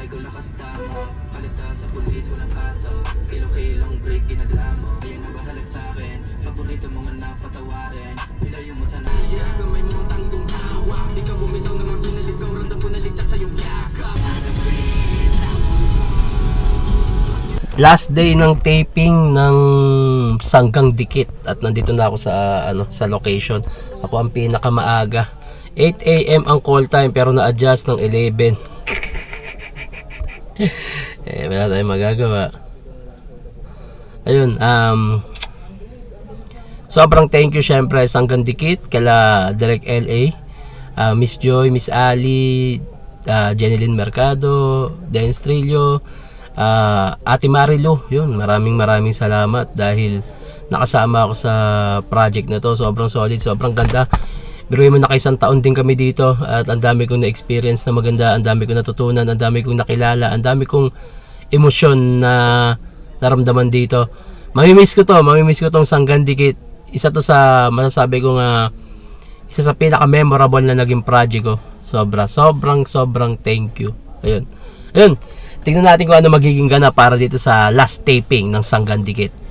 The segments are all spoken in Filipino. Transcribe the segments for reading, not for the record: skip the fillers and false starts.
buhay ko lakas tama. Palita sa pulis, walang kaso. Kilo-kilong break, ginagamo. Ayun na bahala sa'kin. Paborito mong anak, patawarin. Ilayo mo sana. Kamay mo ang tanggung hawak. Di ka bumitaw na mga pinaligaw. Randa po naligtas sa iyong yakap. Last day ng taping ng Sanggang Dikit at nandito na ako sa location. Ako ang pinakamaaga. 8 AM ang call time pero na-adjust ng 11. Wala tayong magagawa. Ayun, sobrang thank you syempre Sanggang Dikit, kala Direct LA, Miss Joy, Miss Ali, Jeneline Mercado, Dennis Trillo, Ate Marilu. Yun, maraming salamat dahil nakasama ako sa project na to. Sobrang solid, sobrang ganda. Biruin mo na, isang taon din kami dito at ang dami kong na-experience na maganda, ang dami kong natutunan, ang dami kong nakilala, ang dami kong emosyon na naramdaman dito. Mamimiss ko tong Sanggang Dikit. Isa to sa masasabi ko nga isa sa pinaka-memorable na naging project ko. Sobrang thank you. Ayun. Tingnan natin kung ano magiging ganap para dito sa last taping ng Sanggang Dikit.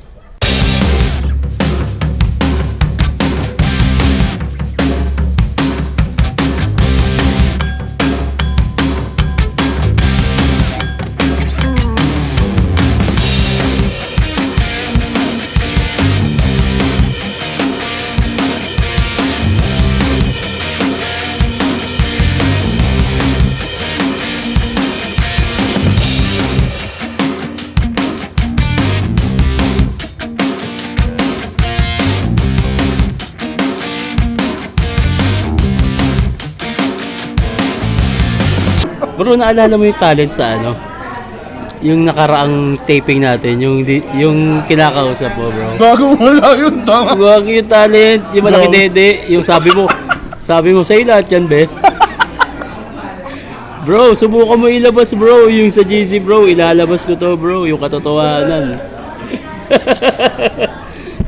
Bro, naalala mo yung talent sa yung nakaraang taping natin, yung kinakausap mo, bro? Bago wala yun, tama. Bago yung talent, yung malaki dede, yung sabi mo sa'yo lahat yan, be. Bro, subukan mo ilabas, bro, yung sa GC, bro, ilalabas ko to, bro, yung katotohanan.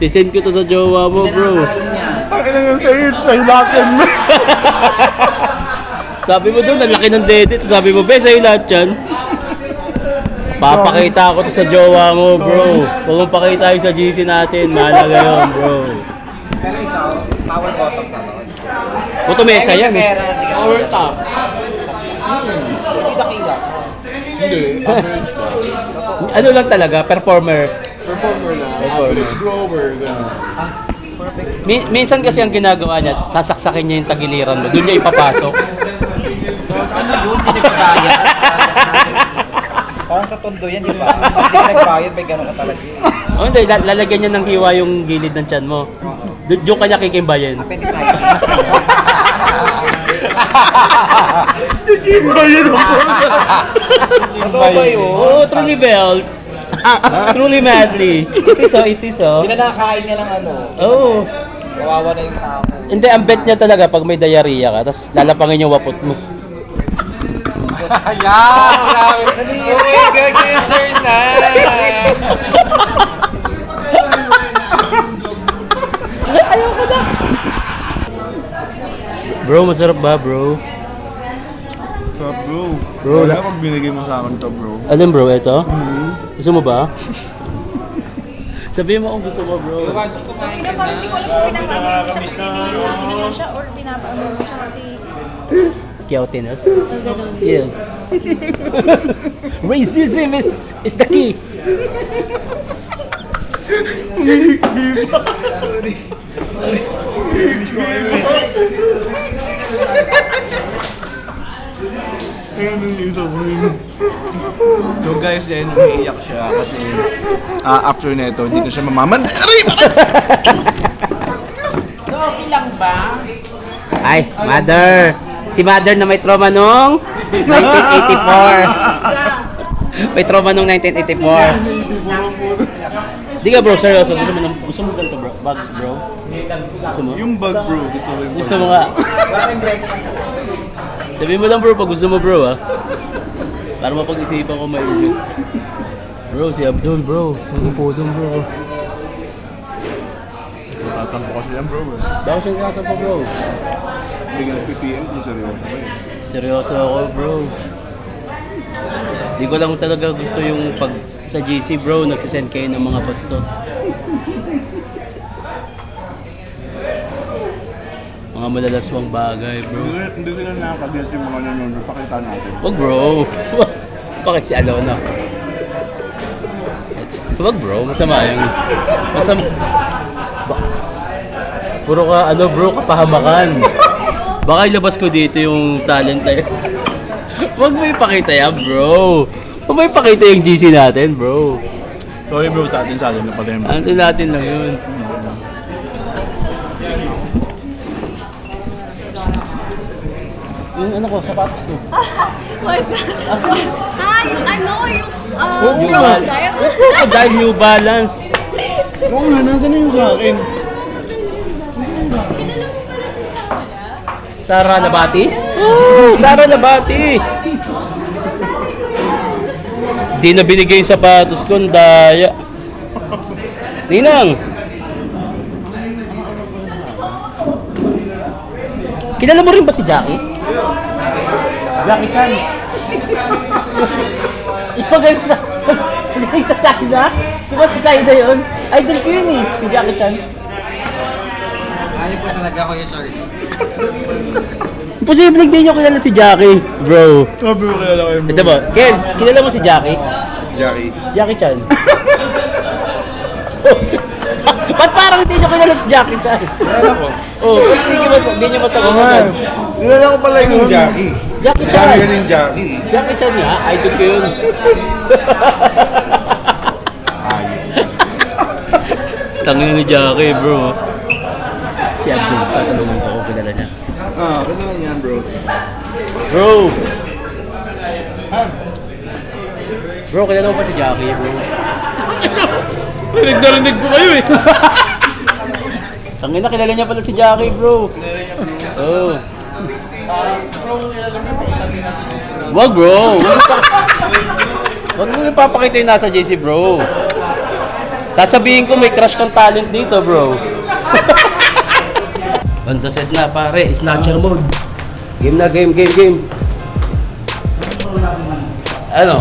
Sisend ko to sa jowa mo, bro. Pakina nga sa'yo lahat yan, be. Sabi mo doon, ang laki ng dede. Sabi mo, be, sa'yo lahat yan. Papakita ko to sa jowa mo, bro. Huwag mong pakita yung sa GC natin. Mahalaga yun, bro. Pero ikaw, power bottom ka ba? Puto mesa yan, eh. Power top. Hindi dakila. Hindi, average ka. Ano lang talaga, performer. Performer na, average grower, gano'n. Minsan kasi ang ginagawa niya, sasaksakin niya yung tagiliran mo. Doon niya ipapasok. Ano yun? Hindi nagbayad. Parang sa tondo yan, di ba? Hindi nagbayad, may gano'n ka talaga. Oh, hindi, lalagyan niya ng hiwa yung gilid ng tiyan mo. Doon kanya kikimbayin. Appendicitis. Bayan ako. Totoo ba yun? Oh, truly bells. Truly madly. It is oh. Hindi na nakakain niya ng ano. Oh. Kawawa na yung tao. Hindi, ang bet niya talaga pag may diarrhea ka, tapos lalapangin yung wapot mo. Ayan! Grabe! Oh my God, kaya turn na! Ayoko na! Bro, masarap ba, bro? Stop, bro. Bro, Wala pag binigay mo sa akin to, bro. Alam, bro, ito? Gusto mo ba? Sabihin mo kung gusto mo, bro. Hindi ko alam kung pinapaamoy mo siya kasi pinapaamoy mo siya or pinapaamoy mo siya kasi Chaotiness? Yes. Racism is the key. Ayun yung isa ko yun. So guys, yan, umiiyak siya kasi after neto, hindi na siya mamamansin. So, okay lang ba? Ay, mother. Si mother na may trauma nung 1984. May trauma nung 1984. Di ka, bro, seryoso. Gusto mo ganito, bro? Bags, bro? Gusto mo? Yung bag, bro, gusto ko yung bag. Gusto mo nga. Sabihin mo lang, bro, pag gusto mo, bro, ha? Para mapag-isipan ko may Bro, si Abdul, bro. Nag-upo doon, bro. Tatampo kasi yan, bro. Bakit siya nakatampo, bro? Hindi ka nag-PPM kung seryoso ka eh. Seryoso ako, bro. Di ko lang talaga gusto yung pag sa GC bro, nagsisend kayo ng mga bastos. Mga malalaswang bagay bro. Hindi sila nakakagit yung mga nanonood. Pakita natin. Wag bro. Bakit si Alona? Wag bro, masama yung... Masama... Puro ka, ano bro, kapahamakan. Baka ilabas ko dito yung talent na yun. Wag mo ipakita yan bro. Wag mo ipakita yung GC natin bro. Sorry bro, sa atin na pa din. Ano natin lang yun. Yung ano ko, sapatos ko. What? Yung ano, yung New crocodile? Balance. Dahil New Balance. Oo nga, nasa na yung sa akin? Sara Nabati? Oh, Sara Nabati. Di na binigay yung sapatos ko, ang daya. Ninang. Kilala mo rin ba si Jackie? Jackie Chan. Ipagaling sa China? Di ba sa China yun? Idol ko yun eh, si Jackie Chan. Ayaw po talaga ako yung short. Posibleng di nyo kilala si Jackie, bro. Sabi ko kilala kayo bro. Ito ba, Ken, kilala mo si Jackie? Jackie. Jackie Chan. Ba't parang hindi nyo kilala si Jackie Chan? Kilala ko. Oh, ba't di nyo masagot? Kilala ko pala yung Jackie. Jackie Chan. Jackie yan yung Jackie. Jackie Chan nga, idol ko yun. Tangin ni Jackie, bro. Si Abdul, tatanungin ko kung kilala niya. Kilala niyan bro. Bro! Bro, kilala mo pa si Jackie, bro? Nagdarinig ko kayo eh. Tangin na, kilala niya pala si Jackie, bro. Oh. Wag, bro. Wag mo ipapakita yung nasa JC, bro. Sasabihin ko may crush kang talent dito, bro. On the set na, pare. Snatcher mode. Game na, game. Ano,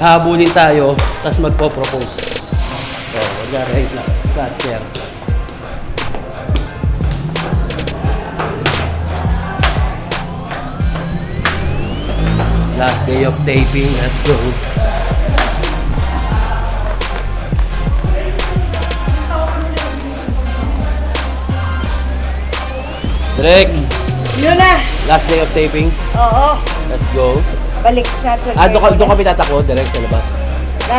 hahabulin tayo, tapos magpo-propose. So, wala snatcher. Last day of taping, let's go. Direk, Yun na! last day of taping, Oo. let's go. Balik sa Doon kami tatakbo, direct sa labas.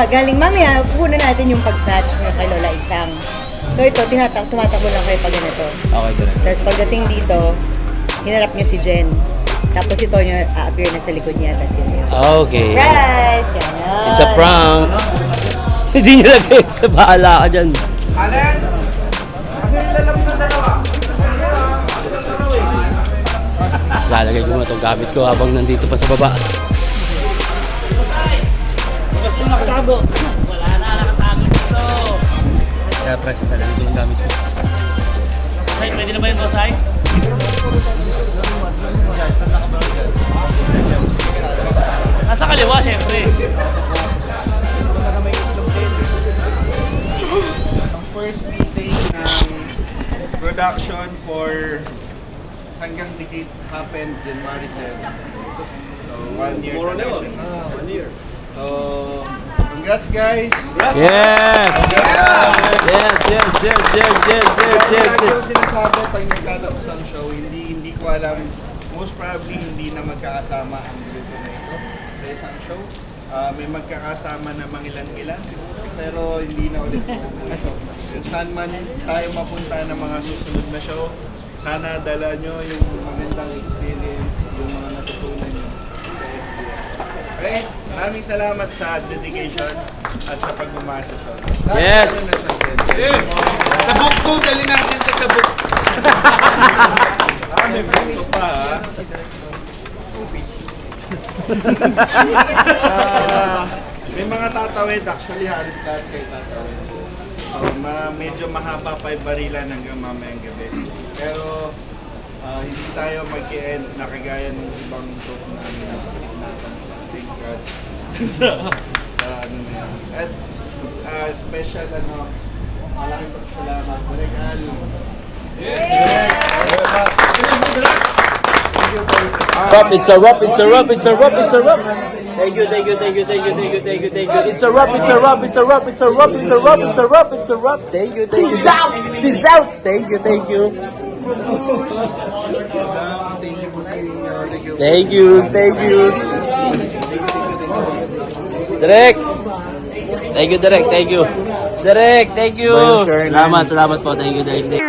Galing mamaya, puno natin yung pag-snatch ng kay Lola Isang. So ito, tumatakbo lang kayo pag ganito. Okay, direct. Tapos pagdating dito, hinarap niyo si Jen. Tapos si Tonyo appear na sa likod niya. Tapos yun yun. Okay. Right! Ganon. It's a prank. Hindi niyo lagay sa bahala ka dyan. Lalagay ko na itong gamit ko habang nandito pa sa baba. Kaya pre, lalagay ko yung gamit ko. Pwede na ba yung Rosay? Nasa kaliwa, syempre. First meeting ng production for Hanggang Dikit happened January 7. So, 1 year. More na 1 year. So, congrats guys! Yes! Yung sinasabi pag nagtatapos ang show, hindi ko alam, most probably hindi na magkakasama ang grupo na ito sa isang show. May magkakasama na mangilan-ilan siguro, pero hindi na ulit kung saan man tayo mapunta ng mga susunod na show, sana dala nyo yung magandang experience, yung mga natutunan nyo sa SDM. Okay, maraming salamat sa dedication at sa pagmamahal sa show. Yes! Yes! Sa book ko, dali natin ito sa book. May book pa ha. May mga tatawid, actually halos lahat kayo tatawid. So, medyo mahaba pa yung barilan hanggang mamayang gabi. Pero hindi tayo mag-end na kagaya ng ibang show namin. I think sa ano na yan. At special malaking pagsalamat. Regalo. Rap, it's a rap, it's a rap, it's a rap, it's a rap. Thank you, thank you, thank you, thank you, thank you, thank you, thank you. It's a rap, it's a rap, it's a rap, it's a rap, it's a rap, it's a rap, it's a rap. Thank you, thank you. Peace out, peace out. Thank you, thank you. Thank you po sa inyo. Thank you, thank you. Direk. Thank you, Direk, thank you. Direk, thank you. Salamat, salamat po. Thank you, thank you.